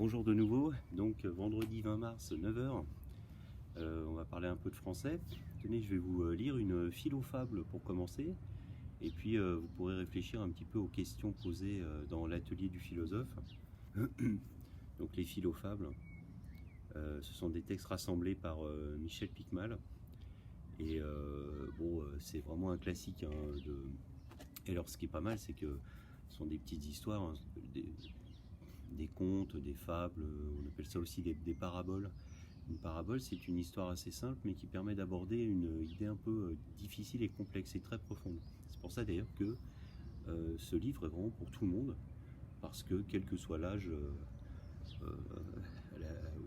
Bonjour de nouveau, donc vendredi 20 mars 9h, on va parler un peu de français. Tenez, je vais vous lire une philofable pour commencer, et puis vous pourrez réfléchir un petit peu aux questions posées dans l'atelier du philosophe. Donc les philofables, ce sont des textes rassemblés par Michel Picmal, et c'est vraiment un classique, hein, Et alors ce qui est pas mal, c'est que ce sont des petites histoires, hein, des contes, des fables, on appelle ça aussi des paraboles. Une parabole, c'est une histoire assez simple, mais qui permet d'aborder une idée un peu difficile et complexe et très profonde. C'est pour ça d'ailleurs que ce livre est vraiment pour tout le monde, parce que quel que soit l'âge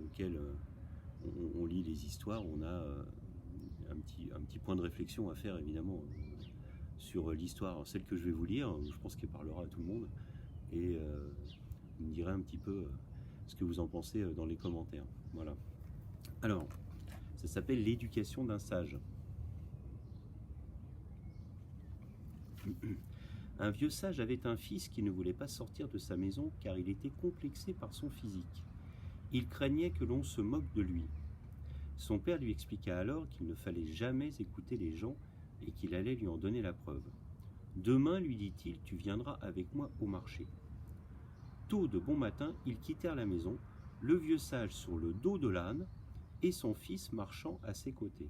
auquel on lit les histoires, on a un petit point de réflexion à faire évidemment sur l'histoire. Celle que je vais vous lire, je pense qu'elle parlera à tout le monde, et vous me direz un petit peu ce que vous en pensez dans les commentaires. Voilà. Alors, ça s'appelle l'éducation d'un sage. Un vieux sage avait un fils qui ne voulait pas sortir de sa maison car il était complexé par son physique. Il craignait que l'on se moque de lui. Son père lui expliqua alors qu'il ne fallait jamais écouter les gens et qu'il allait lui en donner la preuve. Demain, lui dit-il, tu viendras avec moi au marché. Tôt de bon matin, ils quittèrent la maison, le vieux sage sur le dos de l'âne et son fils marchant à ses côtés.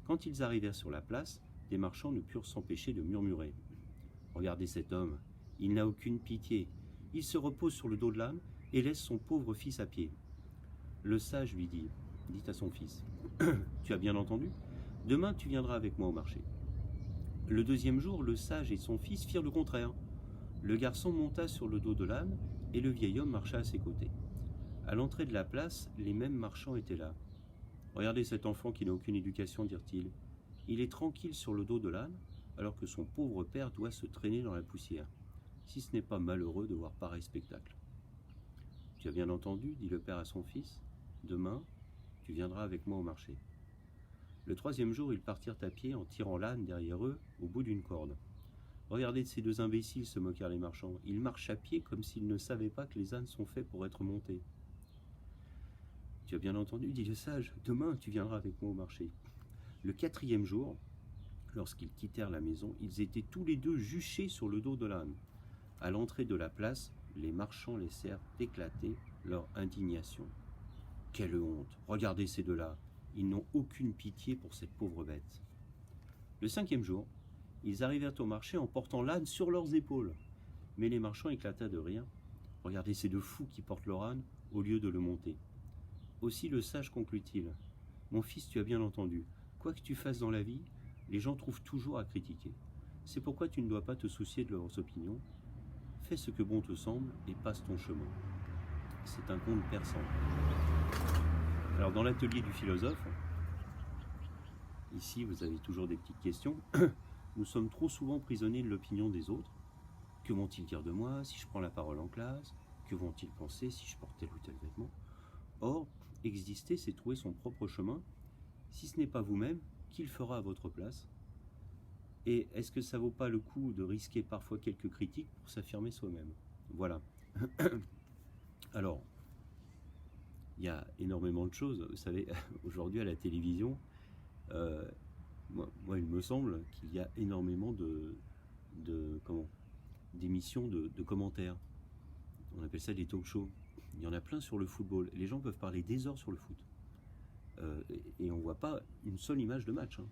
Quand ils arrivèrent sur la place, des marchands ne purent s'empêcher de murmurer. « Regardez cet homme, il n'a aucune pitié. Il se repose sur le dos de l'âne et laisse son pauvre fils à pied. » Le sage lui dit à son fils, « Tu as bien entendu ? Demain tu viendras avec moi au marché. » Le deuxième jour, le sage et son fils firent le contraire. Le garçon monta sur le dos de l'âne et le vieil homme marcha à ses côtés. À l'entrée de la place, les mêmes marchands étaient là. « Regardez cet enfant qui n'a aucune éducation, dirent-ils. Il est tranquille sur le dos de l'âne, alors que son pauvre père doit se traîner dans la poussière. Si ce n'est pas malheureux de voir pareil spectacle. »« Tu as bien entendu, dit le père à son fils. Demain, tu viendras avec moi au marché. » Le troisième jour, ils partirent à pied en tirant l'âne derrière eux au bout d'une corde. « Regardez ces deux imbéciles, se moquèrent les marchands. Ils marchent à pied comme s'ils ne savaient pas que les ânes sont faits pour être montés. »« Tu as bien entendu, dit le sage. Demain, tu viendras avec moi au marché. » Le quatrième jour, lorsqu'ils quittèrent la maison, ils étaient tous les deux juchés sur le dos de l'âne. À l'entrée de la place, les marchands laissèrent éclater leur indignation. « Quelle honte! Regardez ces deux-là! Ils n'ont aucune pitié pour cette pauvre bête. » Le cinquième jour, ils arrivèrent au marché en portant l'âne sur leurs épaules. Mais les marchands éclatèrent de rire. « Regardez ces deux fous qui portent leur âne au lieu de le monter. » Aussi le sage conclut-il. « Mon fils, tu as bien entendu. Quoi que tu fasses dans la vie, les gens trouvent toujours à critiquer. C'est pourquoi tu ne dois pas te soucier de leurs opinions. Fais ce que bon te semble et passe ton chemin. » C'est un conte persan. Alors dans l'atelier du philosophe, ici vous avez toujours des petites questions. Nous sommes trop souvent prisonniers de l'opinion des autres. Que vont-ils dire de moi si je prends la parole en classe? Que vont-ils penser si je porte tel ou tel vêtement? Or, exister, c'est trouver son propre chemin. Si ce n'est pas vous-même, qui le fera à votre place? Et est-ce que ça vaut pas le coup de risquer parfois quelques critiques pour s'affirmer soi-même? Voilà. Alors, il y a énormément de choses. Vous savez, aujourd'hui à la télévision, moi il me semble qu'il y a énormément d'émissions de commentaires. On appelle ça des talk shows. Il y en a plein sur le football. Les gens peuvent parler des heures sur le foot. Et on ne voit pas une seule image de match. Hein.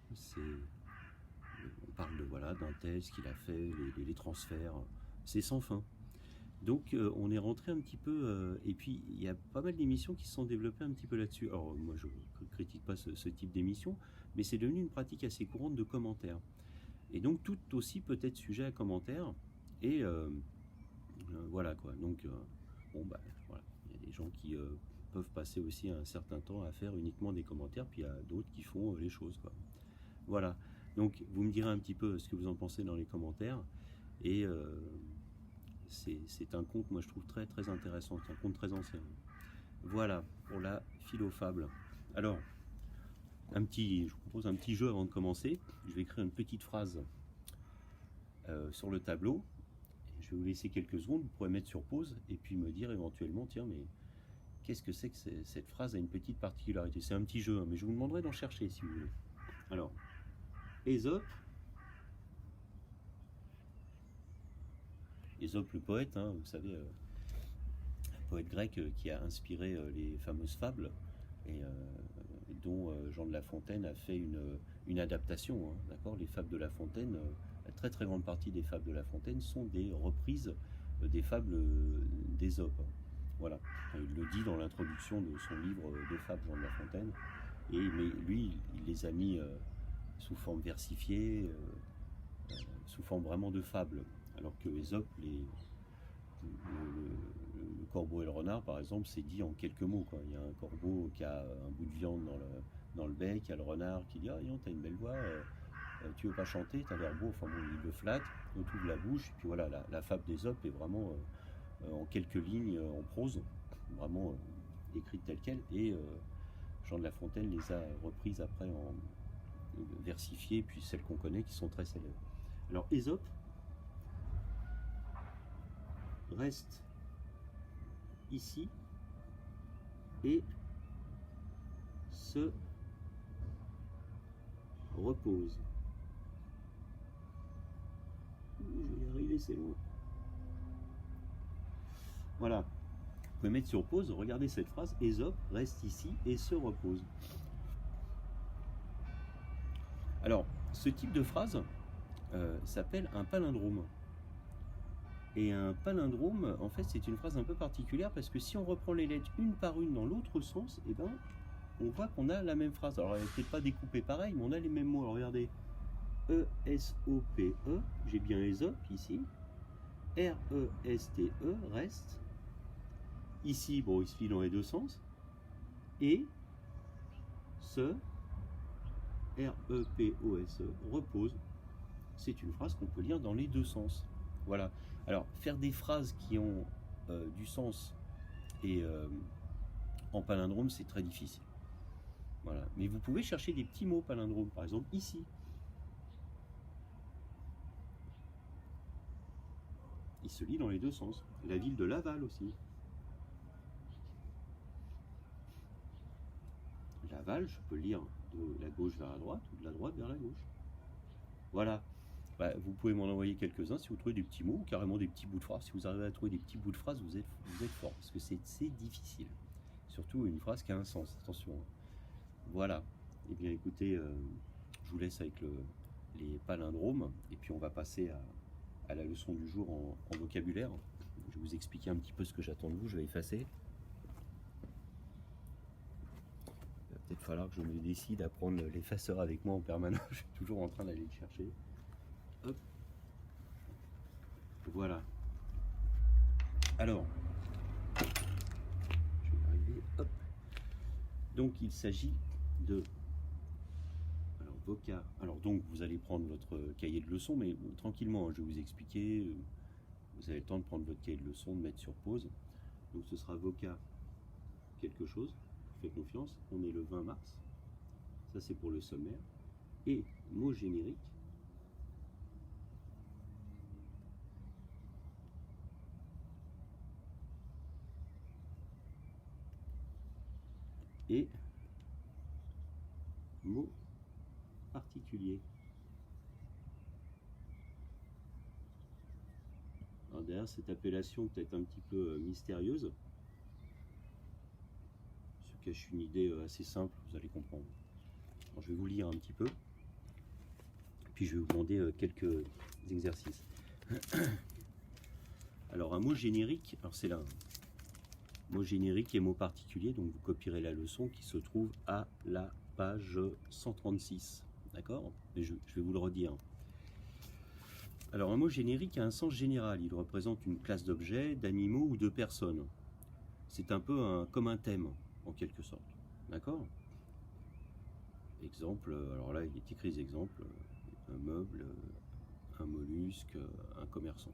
On parle d'un tel, ce qu'il a fait, les transferts. C'est sans fin. Donc on est rentré un petit peu... et puis il y a pas mal d'émissions qui se sont développées un petit peu là-dessus. Alors moi je ne critique pas ce type d'émission, mais c'est devenu une pratique assez courante de commentaires. Et donc tout aussi peut être sujet à commentaires. Et voilà quoi. Donc voilà. Il y a des gens qui peuvent passer aussi un certain temps à faire uniquement des commentaires, puis il y a d'autres qui font les choses quoi. Voilà. Donc vous me direz un petit peu ce que vous en pensez dans les commentaires. Et c'est un conte, moi je trouve très très intéressant. C'est un conte très ancien. Voilà pour la philofable. Alors, je vous propose un petit jeu avant de commencer. Je vais écrire une petite phrase sur le tableau. Je vais vous laisser quelques secondes, vous pourrez mettre sur pause et puis me dire éventuellement, tiens, mais qu'est-ce que c'est que cette phrase a une petite particularité. C'est un petit jeu, hein, mais je vous demanderai d'en chercher si vous voulez. Alors, Ésope le poète, hein, vous savez, un poète grec qui a inspiré les fameuses fables et dont Jean de La Fontaine a fait une adaptation. Hein, d'accord, les fables de La Fontaine, la très très grande partie des fables de La Fontaine sont des reprises des fables d'Ésope. Voilà, il le dit dans l'introduction de son livre de fables, Jean de La Fontaine. Mais lui, il les a mis sous forme versifiée, sous forme vraiment de fables. Alors que Ésope, le corbeau et le renard, par exemple, c'est dit en quelques mots, quoi. Il y a un corbeau qui a un bout de viande dans le bec, il y a le renard qui dit « Ah, t'as une belle voix, tu veux pas chanter, t'as l'air beau », enfin bon, il le flatte, on ouvre la bouche, et puis voilà, la fable d'Ésope est vraiment en quelques lignes, en prose, vraiment écrite telle quelle, et Jean de La Fontaine les a reprises après en versifiées, puis celles qu'on connaît qui sont très célèbres. Alors Ésope reste ici et se repose. Je vais y arriver, c'est loin. Voilà. Vous pouvez mettre sur pause, regardez cette phrase, Ésope reste ici et se repose. Alors, ce type de phrase s'appelle un palindrome. Et un palindrome, en fait, c'est une phrase un peu particulière parce que si on reprend les lettres une par une dans l'autre sens, eh ben, on voit qu'on a la même phrase. Alors, elle n'est peut-être pas découpée pareil, mais on a les mêmes mots. Alors, regardez, E-S-O-P-E, j'ai bien Ésope ici. R-E-S-T-E, reste. Ici, bon, il se lit dans les deux sens. Et se, R-E-P-O-S-E, repose. C'est une phrase qu'on peut lire dans les deux sens. Voilà. Alors, faire des phrases qui ont du sens et en palindrome, c'est très difficile. Voilà. Mais vous pouvez chercher des petits mots palindromes, par exemple ici. Il se lit dans les deux sens. La ville de Laval aussi. Laval, je peux lire de la gauche vers la droite ou de la droite vers la gauche. Voilà. Bah, vous pouvez m'en envoyer quelques-uns si vous trouvez des petits mots ou carrément des petits bouts de phrases. Si vous arrivez à trouver des petits bouts de phrases, vous êtes fort parce que c'est difficile. Surtout une phrase qui a un sens, attention. Voilà. Eh bien écoutez, je vous laisse avec les palindromes et puis on va passer à la leçon du jour en vocabulaire. Je vais vous expliquer un petit peu ce que j'attends de vous, je vais effacer. Il va peut-être falloir que je me décide à prendre l'effaceur avec moi en permanence, je suis toujours en train d'aller le chercher. Hop. Voilà. Alors, je vais y arriver. Hop. Donc il s'agit de vocab. Alors donc vous allez prendre votre cahier de leçons, mais tranquillement, hein, je vais vous expliquer. Vous avez le temps de prendre votre cahier de leçons, de mettre sur pause. Donc ce sera vocab quelque chose. Faites confiance. On est le 20 mars. Ça c'est pour le sommaire. Et mot générique. Et mot particulier. Alors derrière cette appellation peut-être un petit peu mystérieuse se cache une idée assez simple, vous allez comprendre. Alors, je vais vous lire un petit peu, puis je vais vous demander quelques exercices. Alors un mot générique, alors c'est là, mot générique et mot particulier, donc vous copierez la leçon qui se trouve à la page 136, d'accord? Je vais vous le redire. Alors un mot générique a un sens général, il représente une classe d'objets, d'animaux ou de personnes. C'est un peu comme un thème, en quelque sorte, d'accord? Exemple, alors là il est écrit des exemples, un meuble, un mollusque, un commerçant.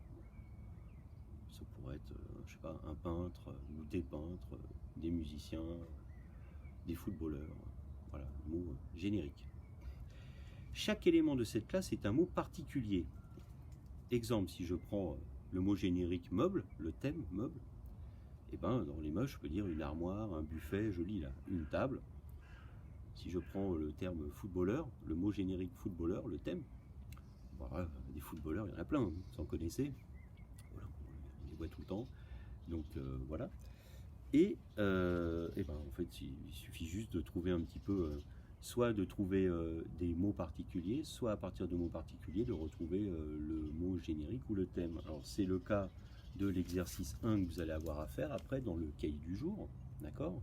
Ça pourrait être, je sais pas, un peintre ou des peintres, des musiciens, des footballeurs, voilà, mot générique. Chaque élément de cette classe est un mot particulier. Exemple, si je prends le mot générique meuble, le thème meuble, Et ben dans les moches, je peux dire une armoire, un buffet, joli là, une table. Si je prends le terme footballeur, le mot générique footballeur, le thème, voilà, des footballeurs, il y en a plein, vous en connaissez. Voilà, on les voit tout le temps. Donc voilà. Et ben, en fait, il suffit juste de trouver un petit peu, soit de trouver des mots particuliers, soit à partir de mots particuliers, de retrouver le mot générique ou le thème. Alors c'est le cas de l'exercice 1 que vous allez avoir à faire après dans le cahier du jour, d'accord?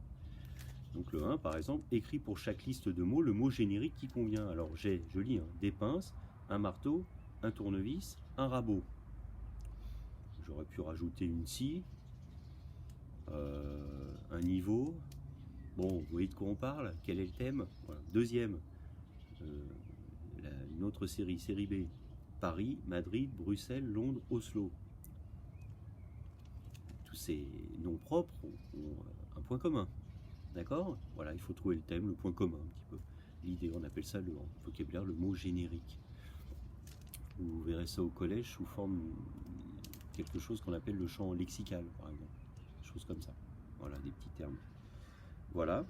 Donc le 1 par exemple, écrit pour chaque liste de mots le mot générique qui convient. Alors j'ai, je lis, hein, des pinces, un marteau, un tournevis, un rabot. J'aurais pu rajouter une scie, un niveau. Bon, vous voyez de quoi on parle? Quel est le thème? Voilà. Deuxième, une autre série, série B. Paris, Madrid, Bruxelles, Londres, Oslo. Tous ces noms propres ont un point commun. D'accord? Voilà, il faut trouver le thème, le point commun un petit peu. L'idée, on appelle ça le vocabulaire, le mot générique. Vous verrez ça au collège sous forme quelque chose qu'on appelle le champ lexical, par exemple. Des choses comme ça. Voilà, des petits termes. Voilà.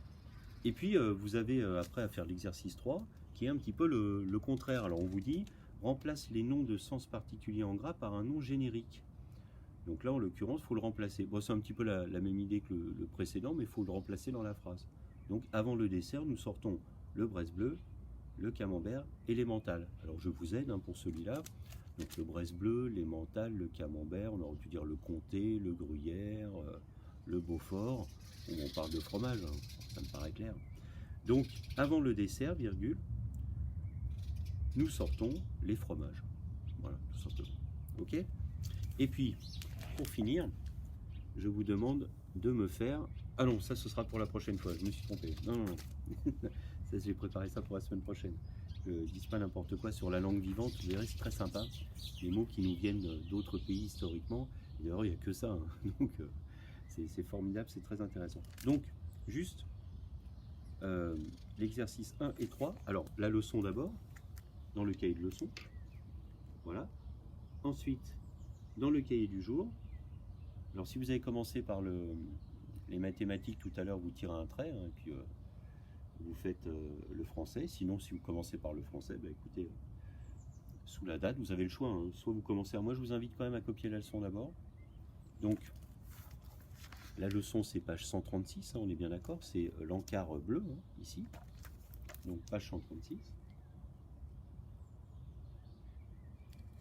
Et puis, vous avez après à faire l'exercice 3, qui est un petit peu le contraire. Alors, on vous dit, remplace les noms de sens particulier en gras par un nom générique. Donc là, en l'occurrence, il faut le remplacer. Bon, c'est un petit peu la même idée que le précédent, mais il faut le remplacer dans la phrase. Donc, avant le dessert, nous sortons le braise bleu, le camembert et l'emmental. Alors, je vous aide hein, pour celui-là. Donc, le braise bleu, l'emmental, le camembert, on aurait pu dire le comté, le gruyère, le beaufort. On parle de fromage, hein, ça me paraît clair. Donc, avant le dessert, virgule, nous sortons les fromages. Voilà, tout simplement. OK ? Et puis, pour finir, je vous demande de me faire... Ah non, ça ce sera pour la prochaine fois, je me suis trompé. Non, non, non. Ça, j'ai préparé ça pour la semaine prochaine. Je ne dis pas n'importe quoi sur la langue vivante, vous verrez, c'est très sympa. Les mots qui nous viennent d'autres pays historiquement. D'ailleurs, il n'y a que ça. Hein. Donc, c'est formidable, c'est très intéressant. Donc, juste l'exercice 1 et 3. Alors, la leçon d'abord, dans le cahier de leçon. Voilà. Ensuite, dans le cahier du jour. Alors, si vous avez commencé par les mathématiques tout à l'heure, vous tirez un trait, hein, et puis vous faites le français. Sinon, si vous commencez par le français, bah, écoutez, sous la date, vous avez le choix. Hein. Soit vous commencez. Moi, je vous invite quand même à copier la leçon d'abord. Donc, la leçon, c'est page 136, hein, on est bien d'accord. C'est l'encart bleu, hein, ici. Donc, page 136.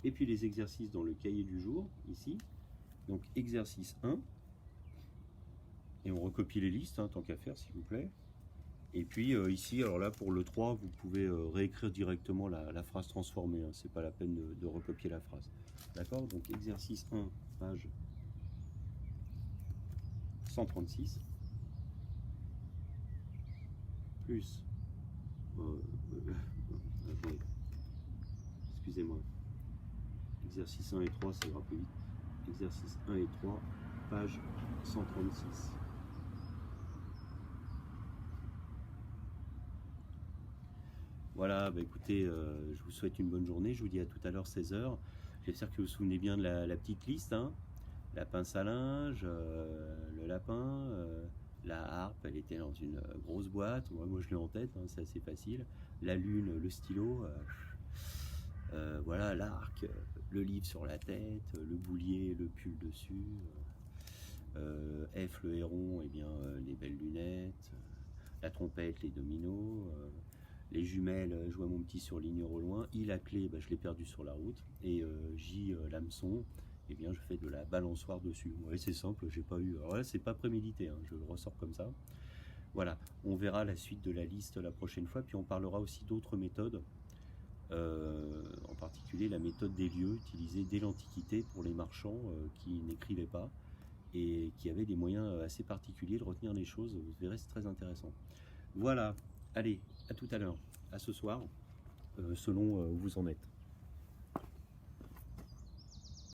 Et puis, les exercices dans le cahier du jour, ici. Donc, exercice 1. Et on recopie les listes, hein, tant qu'à faire, s'il vous plaît. Et puis, ici, alors là, pour le 3, vous pouvez réécrire directement la phrase transformée. Hein, c'est pas la peine de recopier la phrase. D'accord? Donc, exercice 1, page 136. Plus... excusez-moi. Exercice 1 et 3, ça ira plus vite. Exercice 1 et 3, page 136. Voilà, bah écoutez, je vous souhaite une bonne journée. Je vous dis à tout à l'heure, 16 h. J'espère que vous vous souvenez bien de la petite liste. Hein. La pince à linge, le lapin, la harpe, elle était dans une grosse boîte. Moi, je l'ai en tête, hein, c'est assez facile. La lune, le stylo. Voilà, l'arc, le livre sur la tête, le boulier, le pull dessus. F, le héron, et bien, les belles lunettes. La trompette, les dominos. Les jumelles, je vois mon petit surligneur au loin. I, la clé, bah, je l'ai perdu sur la route. Et J, l'hameçon, eh bien, je fais de la balançoire dessus. Ouais, c'est simple, j'ai pas eu... Alors là, c'est pas prémédité, hein, je le ressors comme ça. Voilà, on verra la suite de la liste la prochaine fois. Puis on parlera aussi d'autres méthodes. En particulier la méthode des lieux, utilisée dès l'Antiquité pour les marchands qui n'écrivaient pas et qui avaient des moyens assez particuliers de retenir les choses. Vous verrez, c'est très intéressant. Voilà, allez, à tout à l'heure, à ce soir, selon où vous en êtes.